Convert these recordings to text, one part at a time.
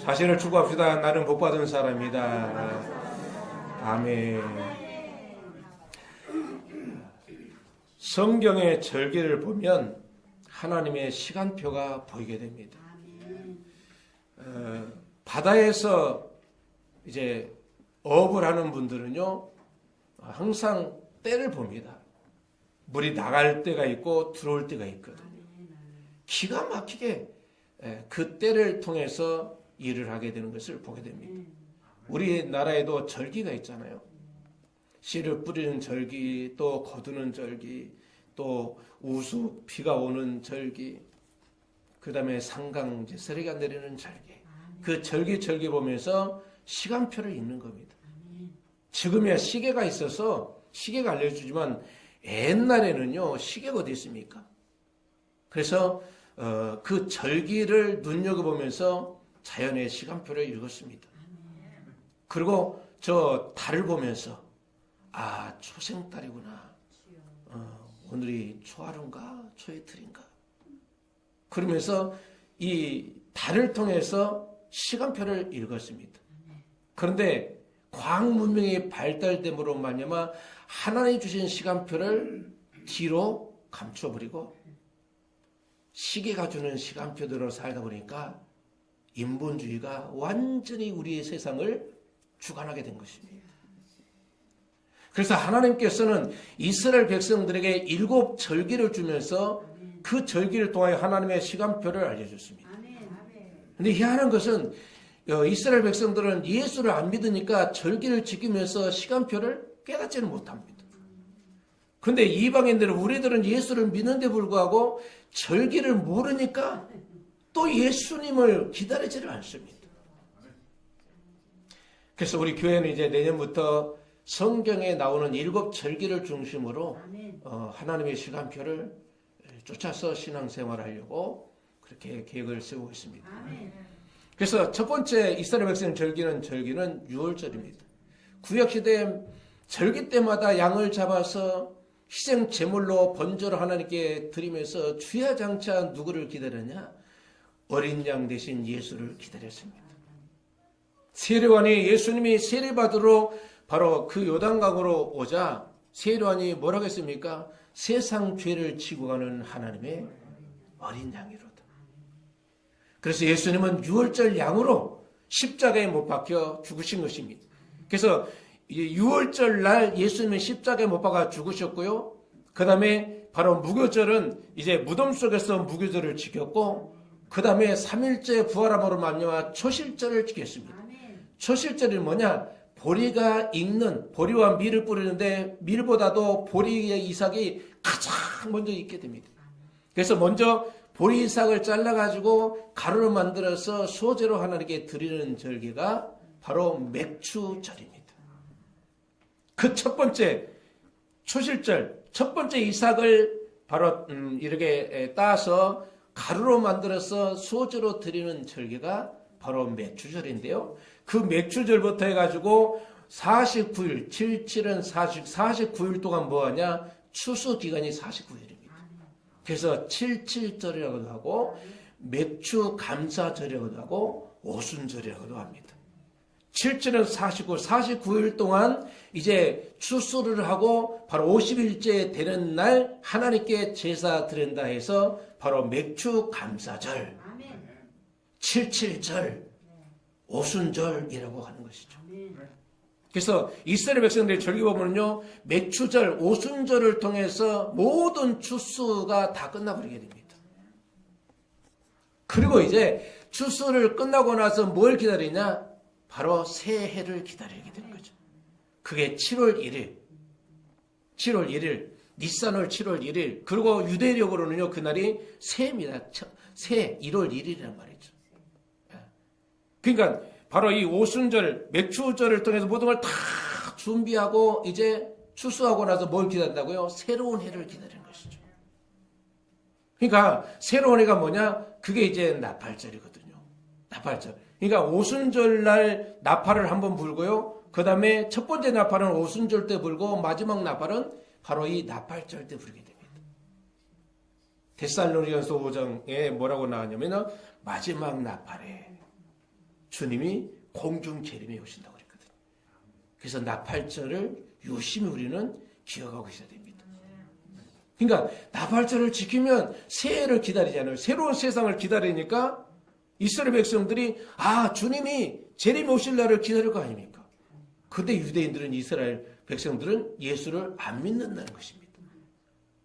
자신을 추구합시다. 나는 복받은 사람이다. 아멘. 성경의 절기를 보면 하나님의 시간표가 보이게 됩니다. 바다에서 이제 어업을 하는 분들은요, 항상 때를 봅니다. 물이 나갈 때가 있고 들어올 때가 있거든요. 기가 막히게 그 때를 통해서 일을 하게 되는 것을 보게 됩니다. 우리나라에도 절기가 있잖아요. 씨를 뿌리는 절기, 또 거두는 절기, 또 우수 비가 오는 절기, 그 다음에 상강 이제 쓰레기가 내리는 절기. 그 절기 보면서 시간표를 읽는 겁니다. 지금이야 시계가 있어서 시계가 알려주지만 옛날에는요, 시계가 어디 있습니까? 그래서 그 절기를 눈여겨보면서 자연의 시간표를 읽었습니다. 그리고 저 달을 보면서 초생달이구나. 오늘이 초하루인가 초이틀인가. 그러면서 이 달을 통해서 시간표를 읽었습니다. 그런데 과학 문명이 발달됨으로 말미암아 하나님이 주신 시간표를 뒤로 감춰버리고 시계가 주는 시간표대로 살다 보니까 인본주의가 완전히 우리의 세상을 주관하게 된 것입니다. 그래서 하나님께서는 이스라엘 백성들에게 7 절기를 주면서 그 절기를 통하여 하나님의 시간표를 알려줬습니다. 그런데 희한한 것은 이스라엘 백성들은 예수를 안 믿으니까 절기를 지키면서 시간표를 깨닫지는 못합니다. 그런데 이방인들은, 우리들은 예수를 믿는데 불구하고 절기를 모르니까 또 예수님을 기다리지를 않습니다. 그래서 우리 교회는 이제 내년부터 성경에 나오는 7 절기를 중심으로 하나님의 시간표를 쫓아서 신앙생활을 하려고 그렇게 계획을 세우고 있습니다. 그래서 첫 번째 이스라엘 백성 절기는 6월절입니다. 구약시대 절기 때마다 양을 잡아서 희생 제물로 번제로 하나님께 드리면서 주야장차 누구를 기다렸냐? 어린 양 대신 예수를 기다렸습니다. 세례관이 예수님이 세례받으러 바로 그 요단강으로 오자 세례관이 뭐라고 했습니까? 세상 죄를 지고 가는 하나님의 어린 양이로다. 그래서 예수님은 6월절 양으로 십자가에 못 박혀 죽으신 것입니다. 그래서 6월절 날 예수님은 십자가에 못 박아 죽으셨고요. 그 다음에 바로 무교절은 이제 무덤 속에서 무교절을 지켰고, 그 다음에 3일째 부활함으로 말미암아 초실절을 지켰습니다. 초실절이 뭐냐? 보리가 익는, 보리와 밀을 뿌리는데 밀보다도 보리의 이삭이 가장 먼저 익게 됩니다. 그래서 먼저 보리 이삭을 잘라가지고 가루를 만들어서 소재로 하나님께 드리는 절기가 바로 맥추절입니다. 그 첫 번째 초실절, 첫 번째 이삭을 바로 이렇게 따서 가루로 만들어서 소재로 드리는 절기가 바로 맥추절인데요. 그 맥추절부터 해가지고 49일, 77은 49일 동안 뭐하냐? 추수 기간이 49일입니다. 그래서 77절이라고도 하고 맥추 감사절이라고도 하고 오순절이라고도 합니다. 77은 49일 동안 이제 추수를 하고 바로 50일째 되는 날 하나님께 제사 드린다 해서 바로 맥추 감사절, 77절, 오순절이라고 하는 것이죠. 그래서 이스라엘 백성들의 절기 보면요, 맥추절, 오순절을 통해서 모든 추수가 다 끝나버리게 됩니다. 그리고 이제 추수를 끝나고 나서 뭘 기다리냐? 바로 새해를 기다리게 되는 거죠. 그게 7월 1일, 니산월 7월 1일, 그리고 유대력으로는요, 그날이 새해입니다. 새, 1월 1일이란 말이죠. 그러니까 바로 이 오순절, 맥추절을 통해서 모든 걸 다 준비하고 이제 추수하고 나서 뭘 기다린다고요? 새로운 해를 기다리는 것이죠. 그러니까 새로운 해가 뭐냐? 그게 이제 나팔절이거든요. 나팔절. 그러니까 오순절 날 나팔을 한번 불고요. 그 다음에 첫 번째 나팔은 오순절 때 불고 마지막 나팔은 바로 이 나팔절 때 부르게 됩니다. 데살로니가서 5장에 뭐라고 나왔냐면 마지막 나팔에 주님이 공중 재림에 오신다고 그랬거든요. 그래서 나팔절을 유심히 우리는 기억하고 있어야 됩니다. 그러니까 나팔절을 지키면 새해를 기다리잖아요. 새로운 세상을 기다리니까 이스라엘 백성들이 주님이 재림에 오실 날을 기다릴 거 아닙니까? 근데 유대인들은, 이스라엘 백성들은 예수를 안 믿는다는 것입니다.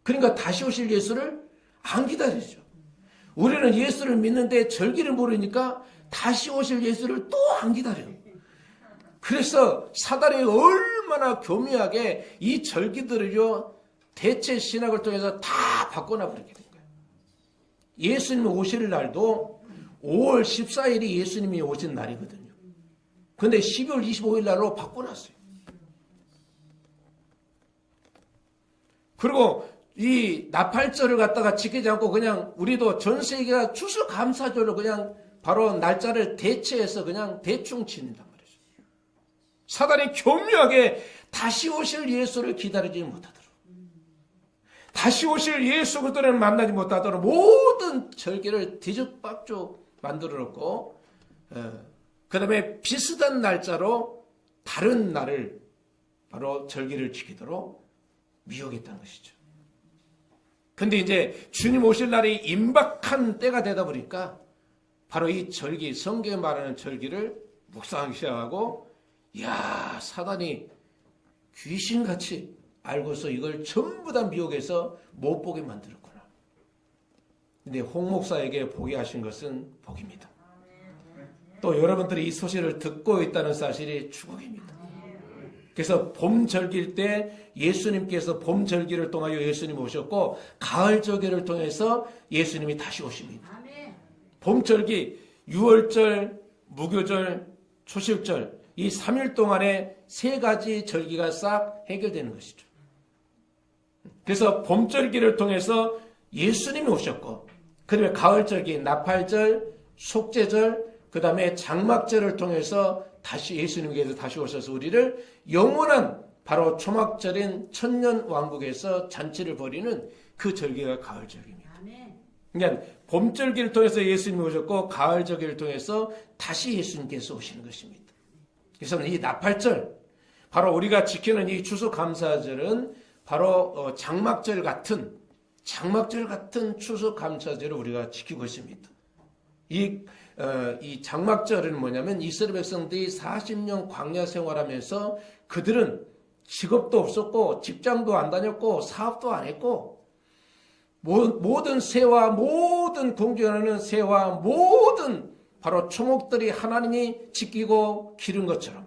그러니까 다시 오실 예수를 안 기다리죠. 우리는 예수를 믿는데 절기를 모르니까 다시 오실 예수를 또 안 기다려요. 그래서 사단이 얼마나 교묘하게 이 절기들을요, 대체 신학을 통해서 다 바꿔놔버리게 된 거예요. 예수님 오실 날도 5월 14일이 예수님이 오신 날이거든요. 근데 12월 25일 날로 바꿔놨어요. 그리고 이 나팔절을 갖다가 지키지 않고 그냥 우리도 전 세계가 추수감사절로 그냥 바로 날짜를 대체해서 그냥 대충 지낸단 말이죠. 사단이 교묘하게 다시 오실 예수를 기다리지 못하도록, 다시 오실 예수 그들을 만나지 못하도록 모든 절기를 뒤죽박죽 만들어 놓고, 그 다음에 비슷한 날짜로 다른 날을 바로 절기를 지키도록 미혹했다는 것이죠. 근데 이제 주님 오실 날이 임박한 때가 되다 보니까 바로 이 절기, 성경에 말하는 절기를 묵상하기 시작하고, 사단이 귀신같이 알고서 이걸 전부 다 미혹해서 못 보게 만들었구나. 근데 홍 목사에게 보게 하신 것은 복입니다. 또 여러분들이 이 소식을 듣고 있다는 사실이 축복입니다. 그래서 봄 절기일 때 예수님께서 봄 절기를 통하여 예수님 오셨고, 가을 절기를 통해서 예수님이 다시 오십니다. 봄 절기, 유월절, 무교절, 초실절, 이 3일 동안에 3가지 절기가 싹 해결되는 것이죠. 그래서 봄 절기를 통해서 예수님이 오셨고, 그다음에 가을 절기, 나팔절, 속죄절, 그 다음에 장막절을 통해서 다시 예수님께서 다시 오셔서 우리를 영원한 바로 초막절인 천년 왕국에서 잔치를 벌이는 그 절기가 가을 절기입니다. 그러니까 봄 절기를 통해서 예수님이 오셨고, 가을 절기를 통해서 다시 예수님께서 오시는 것입니다. 그래서 이 나팔절, 바로 우리가 지키는 이 추수감사절은 바로 장막절 같은 추수감사절을 우리가 지키고 있습니다. 이 장막절은 뭐냐면, 이스라엘 백성들이 40년 광야 생활하면서 그들은 직업도 없었고 직장도 안 다녔고 사업도 안 했고, 모든 새와 모든 공중하는 새와 모든 바로 초목들이 하나님이 지키고 기른 것처럼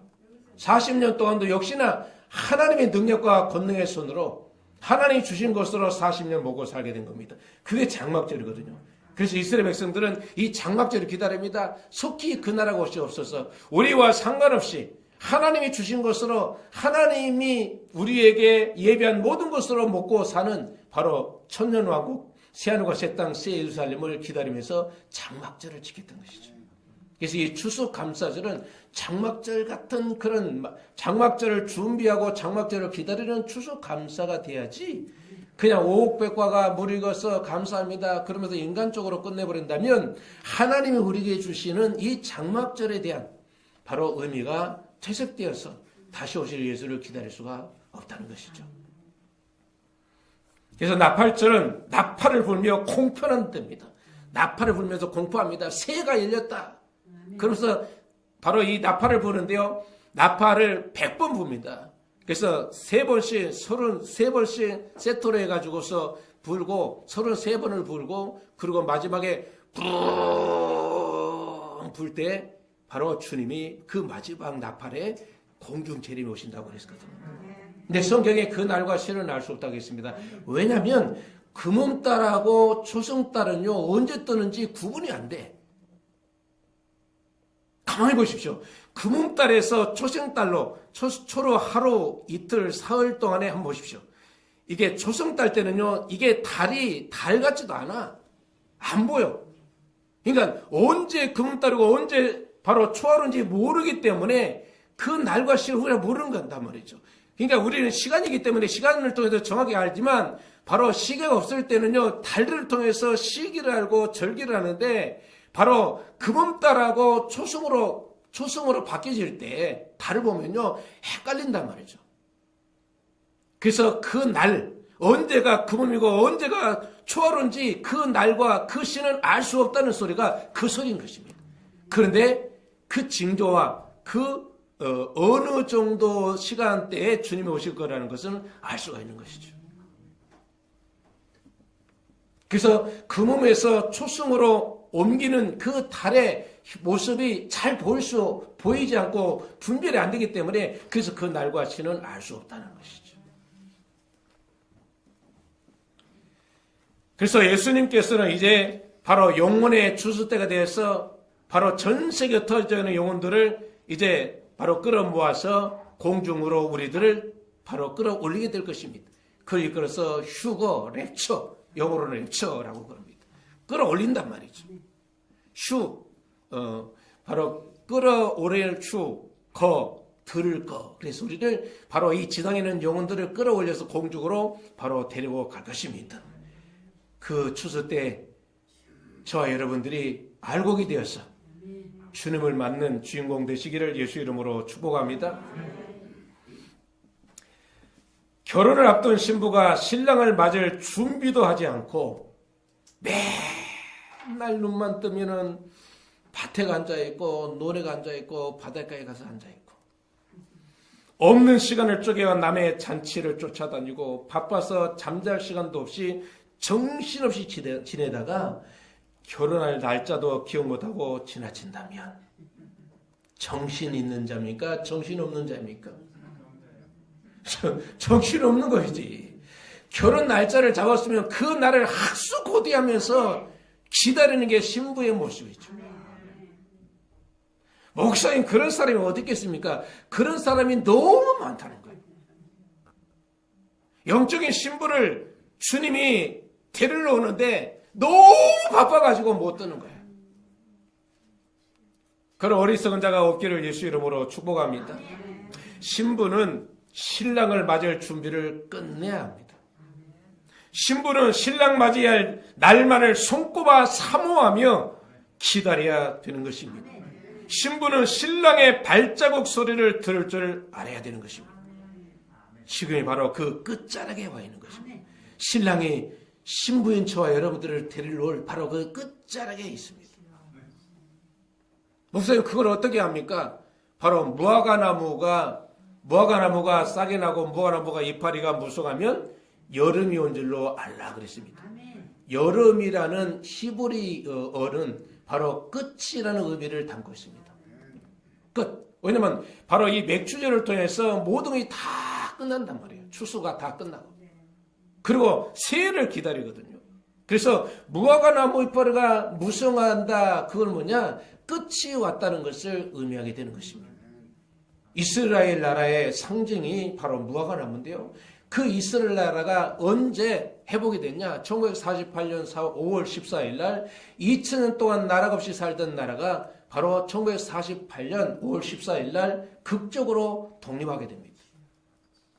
40년 동안도 역시나 하나님의 능력과 권능의 손으로 하나님이 주신 것으로 40년 먹고 살게 된 겁니다. 그게 장막절이거든요. 그래서 이스라엘 백성들은 이 장막절을 기다립니다. 속히 그 나라가 없어서 우리와 상관없이 하나님이 주신 것으로, 하나님이 우리에게 예비한 모든 것으로 먹고 사는 바로 천년왕국, 새하늘과 새 땅, 새 예루살렘을 기다리면서 장막절을 지켰던 것이죠. 그래서 이 추수감사절은 장막절 같은 그런, 장막절을 준비하고 장막절을 기다리는 추수감사가 돼야지, 그냥 오옥백과가 무르익어서 감사합니다 그러면서 인간적으로 끝내버린다면 하나님이 우리에게 주시는 이 장막절에 대한 바로 의미가 퇴색되어서 다시 오실 예수를 기다릴 수가 없다는 것이죠. 그래서 나팔절은 나팔을 불며 공포하는 때입니다. 나팔을 불면서 공포합니다. 새가 열렸다. 그러면서 바로 이 나팔을 부는데요, 나팔을 100번 붑니다. 그래서 3번씩, 33번씩 세트로 해가지고서 불고, 33번을 불고, 그리고 마지막에 뿡 불 때 바로 주님이 그 마지막 나팔에 공중 재림이 오신다고 그랬거든요. 근데 성경에 그 날과 시를 알 수 없다고 했습니다. 왜냐하면 금음달하고 초승달은요, 언제 뜨는지 구분이 안 돼. 가만히 보십시오. 금음달에서 초승달로, 초로 하루, 이틀, 사흘 동안에 한번 보십시오. 이게 초승달 때는요, 이게 달이 달 같지도 않아. 안 보여. 그러니까 언제 금음달이고 언제 바로 초하루인지 모르기 때문에 그 날과 시를 우리가 모르는 건단 말이죠. 그러니까 우리는 시간이기 때문에 시간을 통해서 정확히 알지만, 바로 시계가 없을 때는요, 달들을 통해서 시기를 알고 절기를 하는데, 바로 금음달하고 초승으로 초성으로 바뀌어질 때 달을 보면요 헷갈린단 말이죠. 그래서 그 날 언제가 금음이고 언제가 초하루인지 그 날과 그 시는 알 수 없다는 소리가 그 소리인 것입니다. 그런데 그 징조와 그 어느 정도 시간대에 주님이 오실 거라는 것은 알 수가 있는 것이죠. 그래서 금음에서 초승으로 옮기는 그 달의 모습이 잘 보이지 않고 분별이 안 되기 때문에 그래서 그 날과 시는 알 수 없다는 것이죠. 그래서 예수님께서는 이제 바로 영혼의 주수 때가 되어서 바로 전 세계에 흩어져 있는 영혼들을 이제 바로 끌어모아서 공중으로 우리들을 바로 끌어올리게 될 것입니다. 그걸 이끌어서 휴거, 랩처, 영어로는 랩처라고 그럽니다. 끌어올린단 말이죠. 바로 끌어올릴 들을 거. 그래서 우리를 바로 이 지상에 있는 영혼들을 끌어올려서 공중으로 바로 데리고 갈 것입니다. 그 추수 때 저와 여러분들이 알곡이 되어서 주님을 맞는 주인공 되시기를 예수 이름으로 축복합니다. 결혼을 앞둔 신부가 신랑을 맞을 준비도 하지 않고 맨날 눈만 뜨면은 밭에 앉아있고 논에 앉아있고 바닷가에 가서 앉아있고 없는 시간을 쪼개어 남의 잔치를 쫓아다니고 바빠서 잠잘 시간도 없이 정신없이 지내다가 결혼할 날짜도 기억 못하고 지나친다면 정신 있는 자입니까? 정신 없는 자입니까? 정신 없는 것이지. 결혼 날짜를 잡았으면 그 날을 학수고대하면서 기다리는 게 신부의 모습이죠. 목사님 그런 사람이 어디 있겠습니까? 그런 사람이 너무 많다는 거예요. 영적인 신부를 주님이 데리러 오는데 너무 바빠가지고 못 뜨는 거예요. 그런 어리석은 자가 없기를 예수 이름으로 축복합니다. 신부는 신랑을 맞을 준비를 끝내야 합니다. 신부는 신랑 맞이할 날만을 손꼽아 사모하며 기다려야 되는 것입니다. 신부는 신랑의 발자국 소리를 들을 줄 알아야 되는 것입니다. 지금이 바로 그 끝자락에 와 있는 것입니다. 신랑이 신부인 저와 여러분들을 데리러 올 바로 그 끝자락에 있습니다. 목사님 그걸 어떻게 합니까? 바로 무화과나무가 싹이 나고 무화과나무가 이파리가 무성하면 여름이 온 줄로 알라 그랬습니다. 여름이라는 히브리어는 바로 끝이라는 의미를 담고 있습니다. 끝. 왜냐하면 바로 이 맥주절을 통해서 모든 게 다 끝난단 말이에요. 추수가 다 끝나고. 그리고 새해를 기다리거든요. 그래서 무화과나무 이파리가 무성한다. 그건 뭐냐? 끝이 왔다는 것을 의미하게 되는 것입니다. 이스라엘 나라의 상징이 바로 무화과나무인데요. 그 이스라엘 나라가 언제 회복이 됐냐? 1948년 5월 14일 날 2000년 동안 나라가 없이 살던 나라가 바로 1948년 5월 14일 날 극적으로 독립하게 됩니다.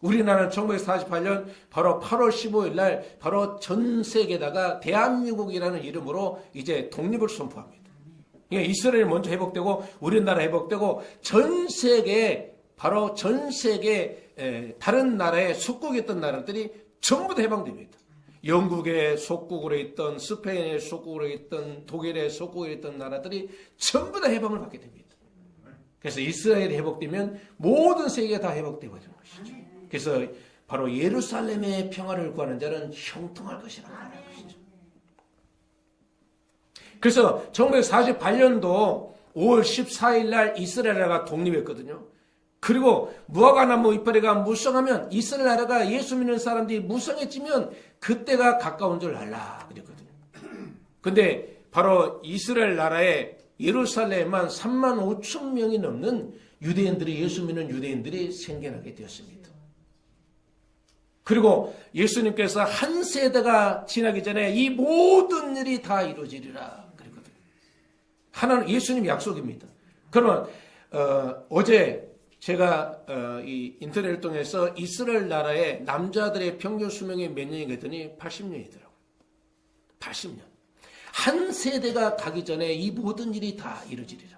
우리나라는 1948년 바로 8월 15일 날 바로 전 세계에다가 대한민국이라는 이름으로 이제 독립을 선포합니다. 그러니까 이스라엘이 먼저 회복되고 우리나라 회복되고 전 세계 바로 전 세계 다른 나라의 속국이었던 나라들이 전부 다 해방됩니다. 영국의 속국으로 있던 스페인의 속국으로 있던 독일의 속국으로 있던 나라들이 전부 다 해방을 받게 됩니다. 그래서 이스라엘이 회복되면 모든 세계가 다 회복되게 되는 것이죠. 그래서 바로 예루살렘의 평화를 구하는 자는 형통할 것이라고 하는 것이죠. 그래서 1948년도 5월 14일 날 이스라엘 나라가 독립했거든요. 그리고 무화과나무 이파리가 무성하면 이스라엘 나라가 예수 믿는 사람들이 무성해지면 그때가 가까운 줄 알라 그랬거든요. 근데 바로 이스라엘 나라의 예루살렘만 3만 5천 명이 넘는 유대인들이 예수 믿는 유대인들이 생겨나게 되었습니다. 그리고 예수님께서 한 세대가 지나기 전에 이 모든 일이 다 이루어지리라 그랬거든요. 하나는 예수님 약속입니다. 그러면 어제 제가 이 인터넷을 통해서 이스라엘 나라의 남자들의 평균 수명이 몇 년이 그랬더니 80년이더라고요. 80년. 한 세대가 가기 전에 이 모든 일이 다 이루어지리라.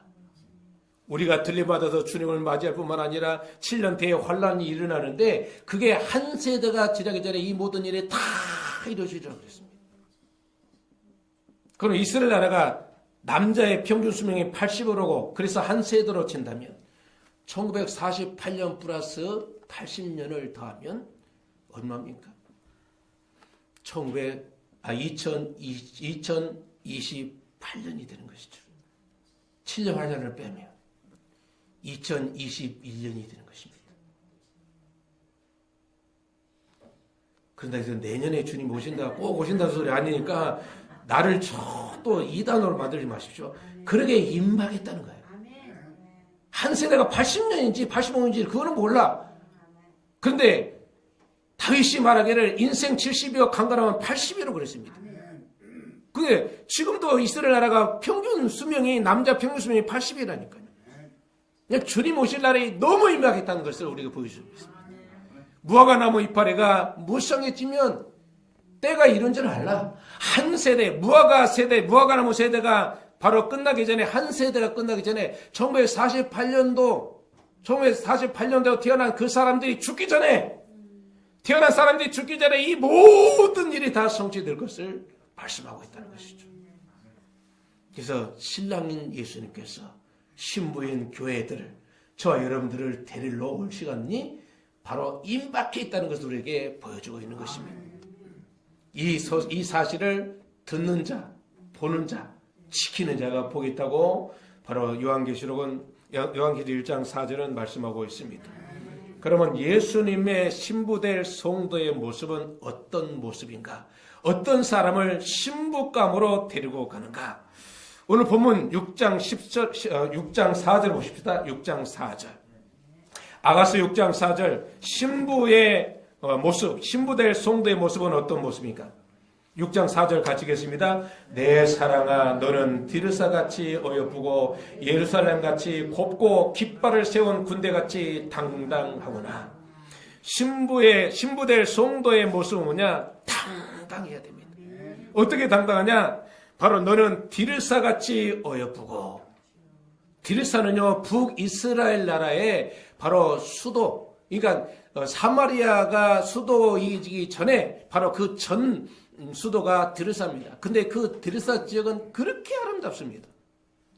우리가 들림받아서 주님을 맞이할 뿐만 아니라 7년 대환란이 일어나는데 그게 한 세대가 지나기 전에 이 모든 일이 다 이루어지리라고 그랬습니다. 그럼 이스라엘 나라가 남자의 평균 수명이 80으로고 그래서 한 세대로 친다면 1948년 플러스 80년을 더하면 얼마입니까? 2028년이 되는 것이죠. 7년 환란을 빼면 2021년이 되는 것입니다. 그런데 내년에 주님 오신다, 꼭 오신다는 소리 아니니까 나를 또 이단으로 만들지 마십시오. 그러게 임하겠다는 거예요. 한 세대가 80년인지 85년인지 그거는 몰라. 그런데 다윗이 말하기를 인생 70이요 강건하면 80이라고 그랬습니다. 그게 지금도 이스라엘 나라가 평균 수명이 남자 평균 수명이 80이라니까요. 그냥 주님 오실 날이 너무 임하겠다는 것을 우리가 보여주고 있습니다. 무화과 나무 이파리가 무성에 찌면 때가 이른 줄 알라. 한 세대 무화과나무 세대가 바로 끝나기 전에 한 세대가 끝나기 전에 1948년도 태어난 그 사람들이 죽기 전에 태어난 사람들이 죽기 전에 이 모든 일이 다 성취될 것을 말씀하고 있다는 것이죠. 그래서 신랑인 예수님께서 신부인 교회들을 저와 여러분들을 데리러 올 시간이 바로 임박해 있다는 것을 우리에게 보여주고 있는 것입니다. 이 사실을 듣는 자, 보는 자, 지키는 자가 복이 있다고 바로 요한계시록 1장 4절은 말씀하고 있습니다. 그러면 예수님의 신부될 성도의 모습은 어떤 모습인가? 어떤 사람을 신부감으로 데리고 가는가? 오늘 본문 6장 4절 보십시다. 6장 4절. 아가서 6장 4절. 신부의 모습, 신부될 성도의 모습은 어떤 모습입니까? 6장 4절 같이 읽겠습니다. 내 사랑아 너는 디르사같이 어여쁘고 예루살렘같이 곱고 깃발을 세운 군대같이 당당하구나. 신부될 성도의 모습은 뭐냐? 당당해야 됩니다. 어떻게 당당하냐? 바로 너는 디르사같이 어여쁘고, 디르사는요 북이스라엘 나라의 바로 수도, 그러니까 사마리아가 수도이기 전에 바로 그 전 수도가 디르사입니다. 근데 그 디르사 지역은 그렇게 아름답습니다.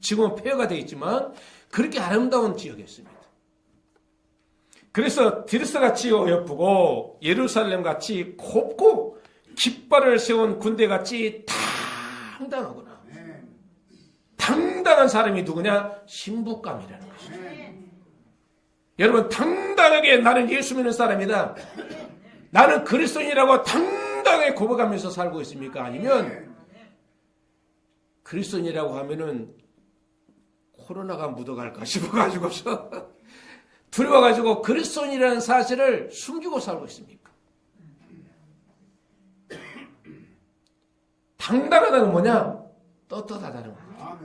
지금은 폐허가 되어 있지만 그렇게 아름다운 지역이었습니다. 그래서 디르사같이 어여쁘고 예루살렘같이 곱고 깃발을 세운 군대같이 당당하구나. 당당한 사람이 누구냐? 신부감이라는 것이죠. 여러분, 당당하게 나는 예수 믿는 사람이다, 나는 그리스도인이라고 당당하게 고백하면서 살고 있습니까? 아니면 그리스도인이라고 하면은 코로나가 묻어갈까 싶어가지고서 두려워가지고 그리스도인이라는 사실을 숨기고 살고 있습니까? 당당하다는 뭐냐? 떳떳하다는 거예요.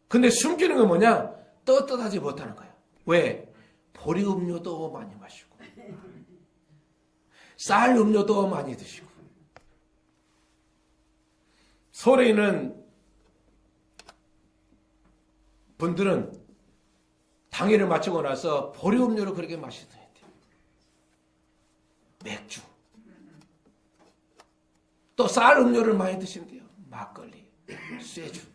근데 숨기는 건 뭐냐? 떳떳하지 못하는 거예요. 왜? 보리 음료도 많이 마시고 쌀 음료도 많이 드시고, 서울에 있는 분들은 당일을 마치고 나서 보리 음료를 그렇게 마시더니 맥주, 또 쌀 음료를 많이 드신대요. 막걸리, 쇠주.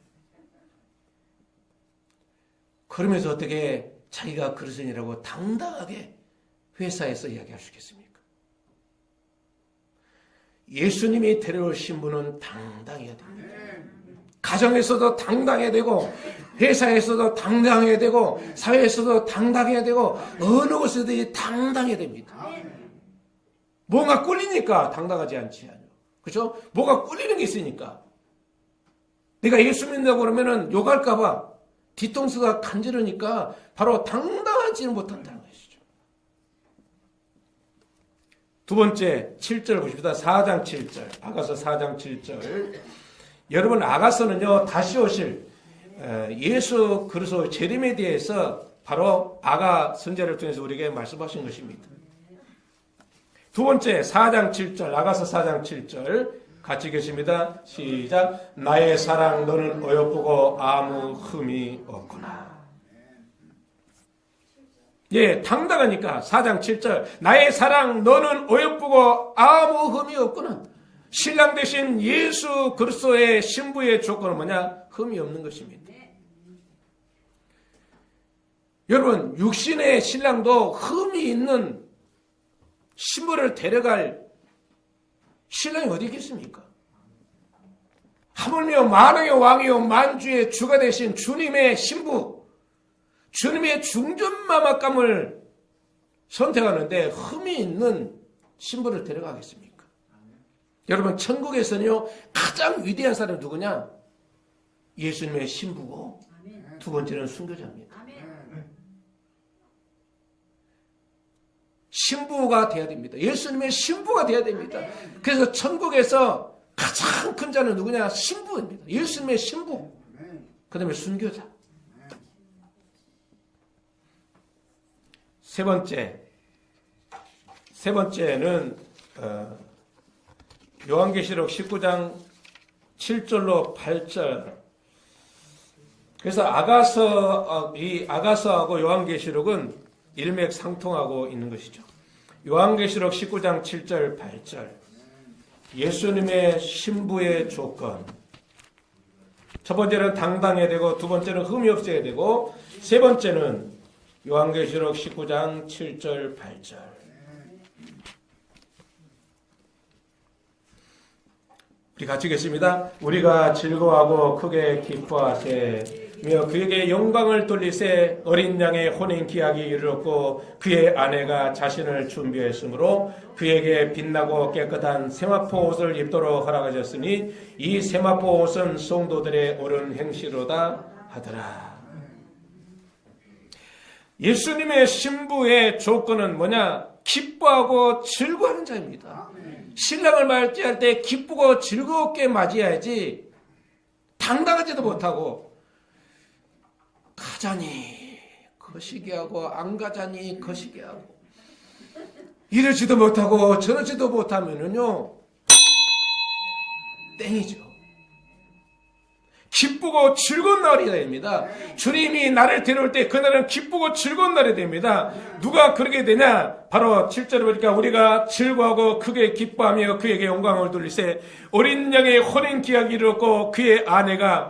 그러면서 어떻게 자기가 그리스도인이라고 당당하게 회사에서 이야기할 수 있겠습니까? 예수님이 데려올 신부는 당당해야 됩니다. 가정에서도 당당해야 되고, 회사에서도 당당해야 되고, 사회에서도 당당해야 되고, 어느 곳에서도 당당해야 됩니다. 뭔가 꿀리니까 당당하지 않지 않아요. 그렇죠? 뭐가 꿀리는 게 있으니까. 내가 예수 믿는다고 그러면은 욕할까봐 뒤통수가 간지르니까 바로 당당하지는 못한다는 것이죠. 두 번째 7절 보십시다. 4장 7절. 아가서 4장 7절. 여러분, 아가서는요 다시 오실 예수 그리스도 재림에 대해서 바로 아가 선지자를 통해서 우리에게 말씀하신 것입니다. 두 번째 4장 7절. 아가서 4장 7절 같이 읽겠습니다. 시작. 나의 사랑 너는 어여쁘고 아무 흠이 없구나. 예, 당당하니까 4장 7절 나의 사랑 너는 어여쁘고 아무 흠이 없구나. 신랑 대신 예수 그리스도의 신부의 조건은 뭐냐? 흠이 없는 것입니다. 여러분, 육신의 신랑도 흠이 있는 신부를 데려갈 신랑이 어디 있겠습니까? 하물며 만왕의 왕이요 만주의 주가 되신 주님의 신부, 주님의 중전마마감을 선택하는데 흠이 있는 신부를 데려가겠습니까? 여러분, 천국에서는요 가장 위대한 사람이 누구냐? 예수님의 신부고 두 번째는 순교자입니다. 신부가 돼야 됩니다. 예수님의 신부가 돼야 됩니다. 그래서 천국에서 가장 큰 자는 누구냐? 신부입니다. 예수님의 신부. 그 다음에 순교자. 세 번째는 요한계시록 19장 7절로 8절. 그래서 아가서하고 요한계시록은 일맥상통하고 있는 것이죠. 요한계시록 19장 7절 8절. 예수님의 신부의 조건. 첫 번째는 당당해야 되고, 두 번째는 흠이 없어야 되고, 세 번째는 요한계시록 19장 7절 8절. 우리 같이 읽겠습니다. 우리가 즐거워하고 크게 기뻐하세며 그에게 영광을 돌리세. 어린 양의 혼인 기약이 이르렀고 그의 아내가 자신을 준비했으므로 그에게 빛나고 깨끗한 세마포 옷을 입도록 허락하셨으니 이 세마포 옷은 성도들의 옳은 행실로다 하더라. 예수님의 신부의 조건은 뭐냐? 기뻐하고 즐거워하는 자입니다. 신랑을 맞이할 때 기쁘고 즐겁게 맞이해야지 당당하지도 못하고 가자니 거시기 하고 안 가자니 거시기 하고 이러지도 못하고 저러지도 못하면은요 땡이죠. 기쁘고 즐거운 날이 됩니다. 주님이 나를 데려올 때 그날은 기쁘고 즐거운 날이 됩니다. 누가 그러게 되냐? 바로 7절에 보니까 우리가 즐거워하고 크게 기뻐하며 그에게 영광을 돌리세. 어린 양의 혼인 기약이 이르렀고 그의 아내가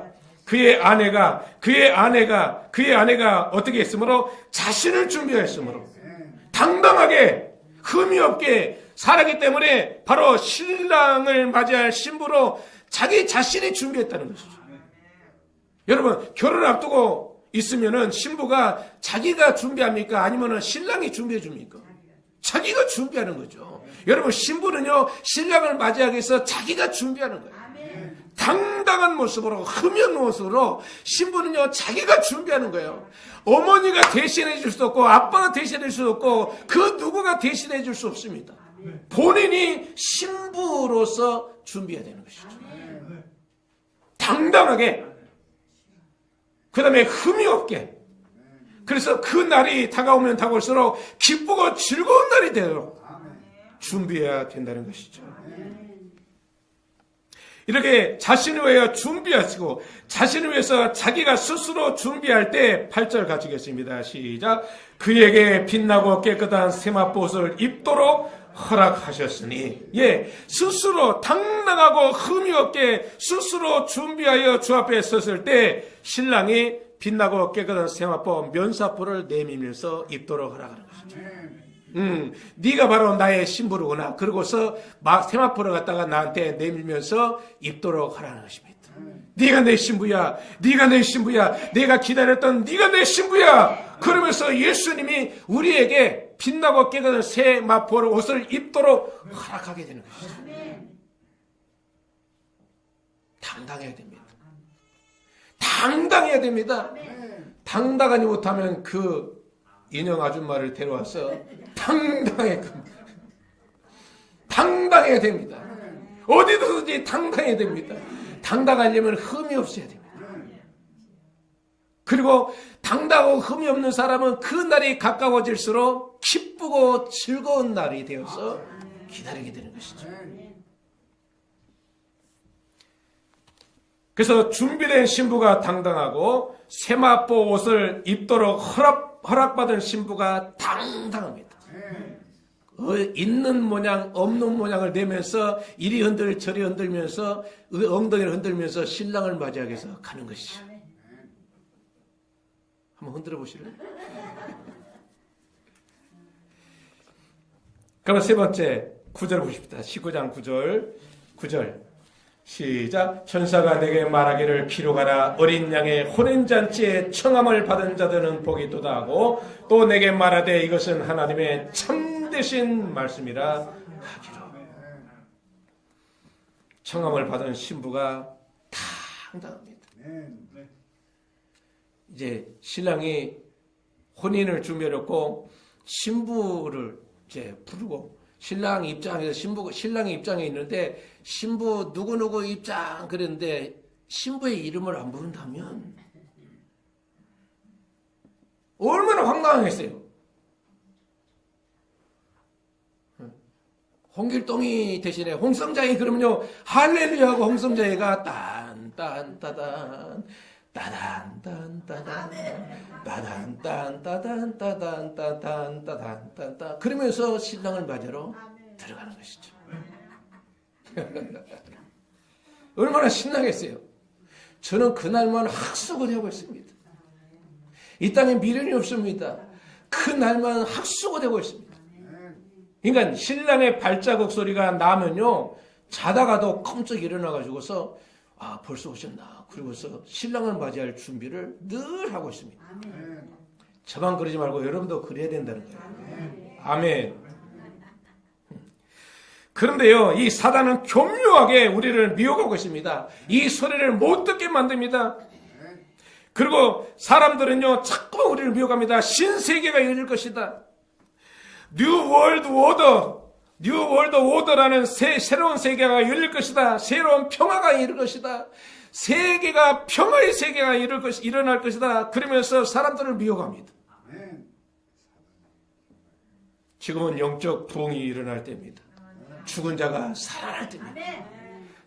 어떻게 했으므로 자신을 준비했으므로 당당하게 흠이 없게 살았기 때문에 바로 신랑을 맞이할 신부로 자기 자신이 준비했다는 것이죠. 여러분, 결혼 앞두고 있으면은 신부가 자기가 준비합니까? 아니면은 신랑이 준비해 줍니까? 자기가 준비하는 거죠. 여러분, 신부는요, 신랑을 맞이하기 위해서 자기가 준비하는 거예요. 당당한 모습으로, 흠이 없는 모습으로 신부는요, 자기가 준비하는 거예요. 어머니가 대신해 줄 수 없고, 아빠가 대신해 줄 수 없고, 그 누구가 대신해 줄 수 없습니다. 본인이 신부로서 준비해야 되는 것이죠. 당당하게. 그 다음에 흠이 없게. 그래서 그 날이 다가오면 다가올수록 기쁘고 즐거운 날이 되도록 준비해야 된다는 것이죠. 이렇게 자신을 위하여 준비하시고 자신을 위해서 자기가 스스로 준비할 때 8절 가지겠습니다. 시작. 그에게 빛나고 깨끗한 세마포옷을 입도록 허락하셨으니, 스스로 당당하고 흠이 없게 스스로 준비하여 주 앞에 섰을 때 신랑이 빛나고 깨끗한 세마포 면사포를 내밀면서 입도록 허락하는 것이죠. 네가 바로 나의 신부로구나. 그러고서 세마포를 갖다가 나한테 내밀면서 입도록 하라는 것입니다. 네가 내 신부야. 네가 내 신부야. 내가 기다렸던 네가 내 신부야. 그러면서 예수님이 우리에게 빛나고 깨끗한 세마포를 옷을 입도록 허락하게 되는 것이죠. 당당해야 됩니다. 당당해야 됩니다. 당당하지 못하면 그 인형 아줌마를 데려와서 당당해야 됩니다. 어디든지 당당해야 됩니다. 당당하려면 흠이 없어야 됩니다. 그리고 당당하고 흠이 없는 사람은 그 날이 가까워질수록 기쁘고 즐거운 날이 되어서 기다리게 되는 것이죠. 그래서 준비된 신부가 당당하고 세마포 옷을 입도록 허락받은 신부가 당당합니다. 있는 모양 없는 모양을 내면서 이리 흔들 저리 흔들면서 엉덩이를 흔들면서 신랑을 맞이하기 위해서 가는 것이죠. 한번 흔들어 보시래요. 그럼 세 번째 9절 보십시다. 19장 9절 시작. 천사가 내게 말하기를 기로 가라. 어린 양의 혼인잔치에 청함을 받은 자들은 복이 있도다 하고 또 내게 말하되 이것은 하나님의 참되신 말씀이라 하기로. 청함을 받은 신부가 당당합니다. 이제 신랑이 혼인을 준비했고 신부를 이제 부르고 신랑 입장에서 신랑의 입장에 있는데 신부 누구누구 입장 그랬는데 신부의 이름을 안 부른다면 얼마나 황당하겠어요. 홍길동이 대신에 홍성자이 그러면요 할렐루야하고 홍성자이가 딴딴따단 따단딴따단 따단딴따단따단따단따단따단 그러면서 신랑을 맞으러 들어가는 것이죠. 얼마나 신나겠어요. 저는 그날만 학수고대 하고 있습니다. 이 땅에 미련이 없습니다. 그날만 학수고되고 있습니다. 그러니까 신랑의 발자국 소리가 나면요 자다가도 깜짝 일어나가지고서 아 벌써 오셨나 그러고서 신랑을 맞이할 준비를 늘 하고 있습니다. 저만 그러지 말고 여러분도 그래야 된다는 거예요. 아멘. 그런데요 이 사단은 교묘하게 우리를 미혹하고 있습니다. 이 소리를 못 듣게 만듭니다. 그리고 사람들은요 자꾸 우리를 미혹합니다. 신세계가 열릴 것이다. 뉴 월드 오더라는 새로운 세계가 열릴 것이다. 새로운 평화가 이룰 것이다. 세계가 평화의 세계가 일어날 것이다. 그러면서 사람들을 미혹합니다. 지금은 영적 부흥이 일어날 때입니다. 죽은 자가 살아날 때입니다.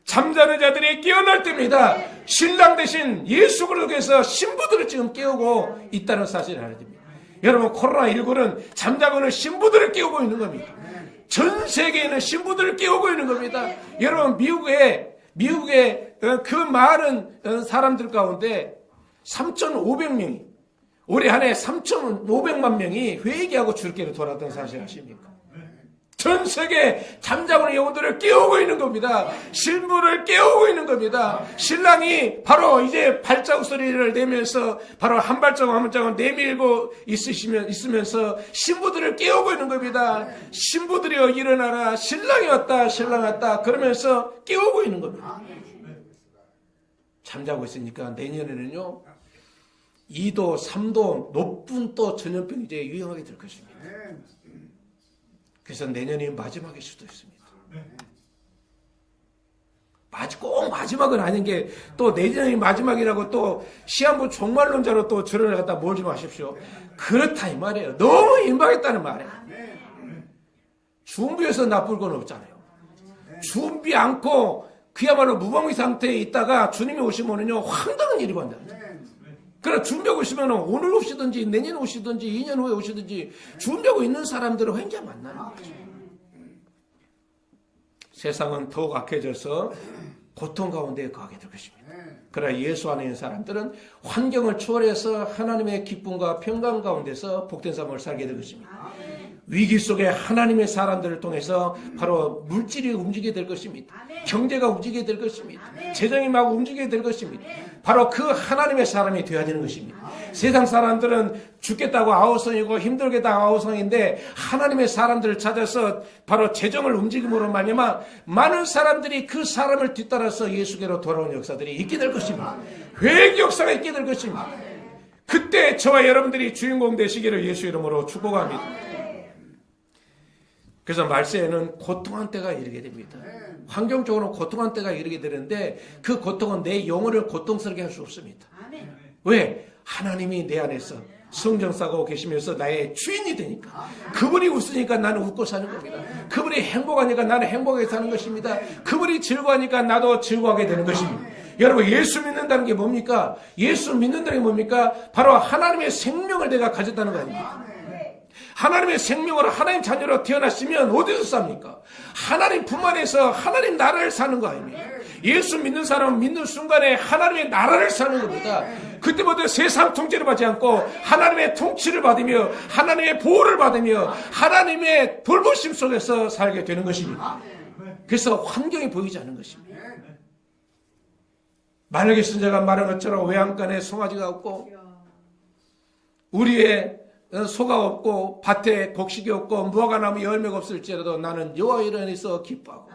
잠자는 자들이 깨어날 때입니다. 신랑 대신 예수 그리스도께서 신부들을 지금 깨우고 있다는 사실을 알아야 됩니다. 여러분 코로나19는 잠자고 있는 신부들을 깨우고 있는 겁니다. 전 세계에 있는 신부들을 깨우고 있는 겁니다. 여러분 미국의 그 많은 사람들 가운데 3,500명이 올해 한 해 3,500만 명이 회개하고 주님께로 돌아왔다는 사실 아십니까? 전 세계 잠자고 있는 영혼들을 깨우고 있는 겁니다. 신부를 깨우고 있는 겁니다. 신랑이 바로 이제 발자국 소리를 내면서 바로 한 발자국 한 발자국 내밀고 있으면서 신부들을 깨우고 있는 겁니다. 신부들이여 일어나라. 신랑이 왔다. 신랑 왔다. 그러면서 깨우고 있는 겁니다. 잠자고 있으니까 내년에는요 2도 3도 높은 또 전염병이 이제 유행하게 될 것입니다. 그래서 내년이 마지막일 수도 있습니다. 꼭 마지막은 아닌 게 또 내년이 마지막이라고 또 시한부 종말론자로 또 저를 갖다 몰지 마십시오. 그렇다 이 말이에요. 너무 임박했다는 말이에요. 준비해서 나쁠 건 없잖아요. 준비 않고 그야말로 무방비 상태에 있다가 주님이 오시면은요 황당한 일이 반다. 그러나 준비하고 있으면 오늘 오시든지 내년 오시든지 2년 후에 오시든지 준비하고 있는 사람들은 혼자 만나는 거죠. 세상은 더욱 악해져서 고통 가운데 가게 될 것입니다. 그러나 예수 안에 있는 사람들은 환경을 초월해서 하나님의 기쁨과 평강 가운데서 복된 삶을 살게 될 것입니다. 위기 속에 하나님의 사람들을 통해서 바로 물질이 움직이게 될 것입니다. 경제가 움직이게 될 것입니다. 재정이 막 움직이게 될 것입니다. 바로 그 하나님의 사람이 되어야 되는 것입니다. 세상 사람들은 죽겠다고 아우성이고 힘들겠다고 아우성인데 하나님의 사람들을 찾아서 바로 재정을 움직임으로 말미암아 많은 사람들이 그 사람을 뒤따라서 예수께로 돌아온 역사들이 있게 될 것입니다. 회개 역사가 있게 될 것입니다. 그때 저와 여러분들이 주인공 되시기를 예수 이름으로 축복합니다. 그래서 말세에는 고통한 때가 이르게 됩니다. 환경적으로 고통한 때가 이르게 되는데 그 고통은 내 영혼을 고통스럽게 할 수 없습니다. 왜? 하나님이 내 안에서 성령 싸고 계시면서 나의 주인이 되니까. 그분이 웃으니까 나는 웃고 사는 겁니다. 그분이 행복하니까 나는 행복하게 사는 것입니다. 그분이 즐거워하니까 나도 즐거워하게 되는 것입니다. 여러분, 예수 믿는다는 게 뭡니까? 예수 믿는다는 게 뭡니까? 바로 하나님의 생명을 내가 가졌다는 거 아닙니까? 하나님의 생명으로 하나님 자녀로 태어났으면 어디서 삽니까? 하나님 품 안에서 하나님 나라를 사는 거 아닙니까? 예수 믿는 사람은 믿는 순간에 하나님의 나라를 사는 겁니다. 그때부터 세상 통제를 받지 않고 하나님의 통치를 받으며 하나님의 보호를 받으며 하나님의 돌보심 속에서 살게 되는 것입니다. 그래서 환경이 보이지 않는 것입니다. 만약에 선자가 말한 것처럼 외양간에 송아지가 없고 우리의 소가 없고 밭에 곡식이 없고 무화과 나무 열매가 없을지라도 나는 여호와의 이름으로 인해서 기뻐하고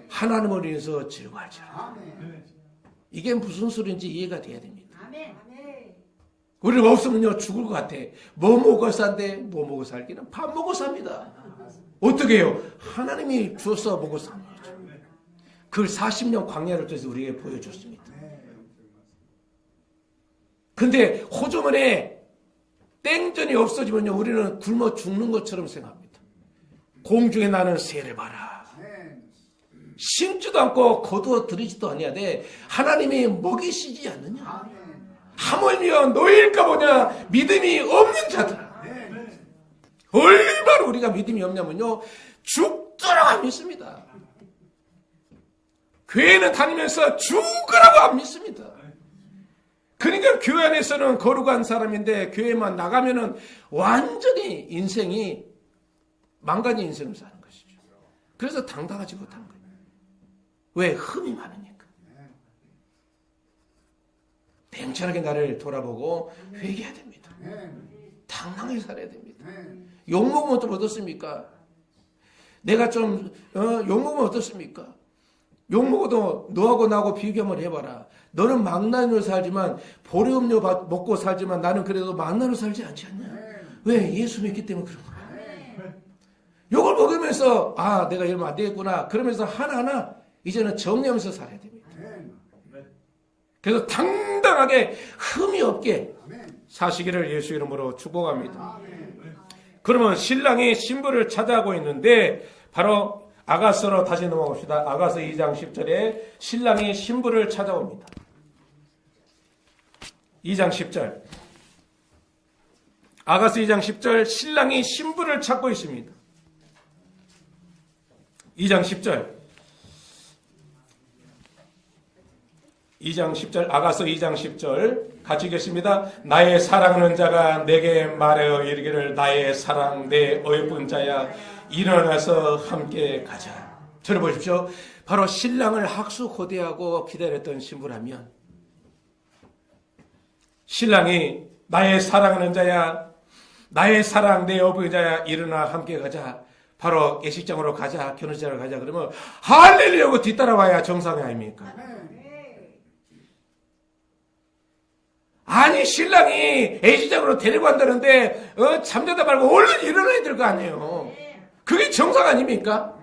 하나님을 인해서 즐거워하리라. 이게 무슨 소리인지 이해가 돼야 됩니다. 우리가 없으면요 죽을 것 같아. 뭐 먹어 산대? 뭐 먹어 살기는 밥 먹어 삽니다. 어떻게 해요? 하나님이 주어서 먹어 사는 거죠. 그걸 40년 광야를 통해서 우리에게 보여줬습니다. 근데 호주머니에 땡전이 없어지면요 우리는 굶어 죽는 것처럼 생각합니다. 공중에 나는 새를 봐라. 심지도 않고 거두어 들이지도 아니하되 하나님이 먹이시지 않느냐. 하물며 너희일까 보냐. 믿음이 없는 자들아. 얼마나 우리가 믿음이 없냐면요 죽더라고 안 믿습니다. 교회는 다니면서 죽으라고 안 믿습니다. 그러니까 교회 안에서는 거룩한 사람인데 교회만 나가면은 완전히 인생이 망가진 인생을 사는 것이죠. 그래서 당당하지 못한 거예요. 왜? 흠이 많으니까. 냉철하게 나를 돌아보고 회개해야 됩니다. 당당하게 살아야 됩니다. 욕먹으면 좀 어떻습니까? 내가 좀 욕먹으면 어떻습니까? 욕먹어도 너하고 나하고 비교를 해봐라. 너는 망나니로 살지만 보리음료 먹고 살지만 나는 그래도 망나니로 살지 않지 않냐? 왜? 예수 믿기 때문에 그런 거야. 욕을 먹으면서 아 내가 이러면 안 되겠구나. 그러면서 하나하나 이제는 정리하면서 살아야 됩니다. 그래서 당당하게 흠이 없게 사시기를 예수 이름으로 축복합니다. 그러면 신랑이 신부를 찾아가고 있는데 바로 아가서로 다시 넘어갑시다. 아가서 2장 10절에 신랑이 신부를 찾아옵니다. 2장 10절. 아가서 2장 10절 신랑이 신부를 찾고 있습니다. 2장 10절. 2장 10절 아가서 2장 10절 같이 읽겠습니다. 나의 사랑하는 자가 내게 말하여 이르기를 나의 사랑 내 어여쁜 자야 일어나서 함께 가자. 들어보십시오. 바로 신랑을 학수고대하고 기다렸던 신부라면 신랑이 나의 사랑하는 자야 나의 사랑 내 어여쁜 자야 일어나 함께 가자. 바로 예식장으로 가자 결혼식장으로 가자 그러면 할렐루야 하고 뒤따라와야 정상이 아닙니까? 아니 신랑이 예식장으로 데리고 간다는데 잠자다 말고 얼른 일어나야 될 거 아니에요. 그게 정상 아닙니까?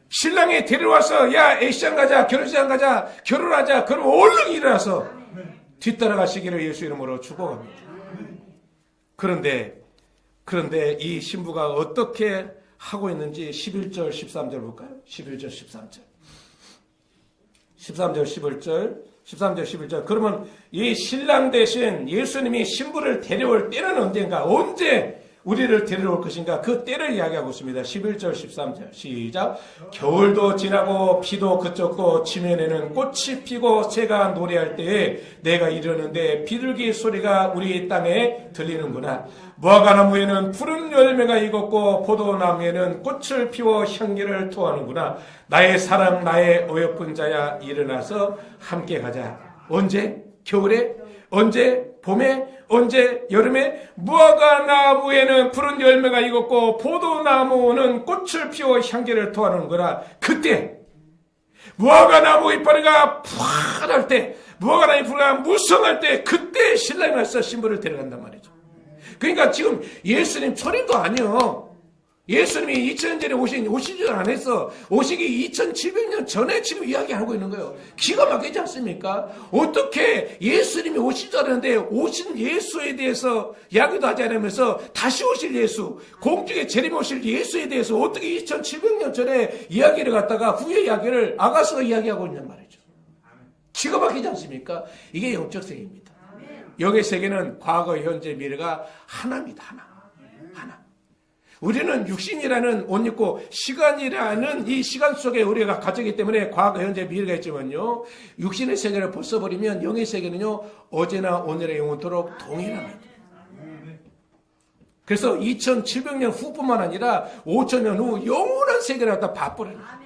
신랑이 데려와서 야 예식장 가자 결혼식장 가자 결혼하자 그럼 얼른 일어나서 뒤따라가시기를 예수 이름으로 축복합니다. 그런데 이 신부가 어떻게 하고 있는지 11절 13절 볼까요? 11절 13절 13절 11절 13절 11절 그러면 이 신랑 대신 예수님이 신부를 데려올 때는 언젠가 언제 우리를 데려올 것인가 그 때를 이야기하고 있습니다. 11절 13절 시작. 겨울도 지나고 비도 그쳤고 지면에는 꽃이 피고 새가 노래할 때에 내가 이르는데 비둘기 소리가 우리 땅에 들리는구나. 무화과나무에는 푸른 열매가 익었고 포도나무에는 꽃을 피워 향기를 토하는구나. 나의 사랑 나의 어여쁜 자야 일어나서 함께 가자. 언제? 겨울에? 언제? 봄에? 언제? 여름에? 무화과나무에는 푸른 열매가 익었고 포도나무는 꽃을 피워 향기를 토하는 거라. 그때 무화과나무 이파리가 푸할 때 무화과나무 이파리가 무성할 때 그때 신랑이 와서 신부를 데려간단 말이죠. 그러니까 지금 예수님 초림도 아니요. 예수님이 2000년 전에 오시지 않았어. 오시기 2700년 전에 지금 이야기하고 있는 거예요. 기가 막히지 않습니까? 어떻게 예수님이 오시지 않았는데 오신 예수에 대해서 이야기도 하지 않으면서 다시 오실 예수, 공중에 재림에 오실 예수에 대해서 어떻게 2700년 전에 이야기를 갖다가 후의 이야기를 아가서가 이야기하고 있는 말이죠. 기가 막히지 않습니까? 이게 영적 세계입니다. 영의 세계는 과거, 현재, 미래가 하나입니다. 하나. 우리는 육신이라는 옷 입고 시간이라는 이 시간 속에 우리가 갇혔기 때문에 과거, 현재, 미래가 있지만요. 육신의 세계를 벗어버리면 영의 세계는요. 어제나 오늘의 영원토록 동일합니다. 그래서 2700년 후뿐만 아니라 5000년 후 영원한 세계를 갖다 바꾸는 거예요.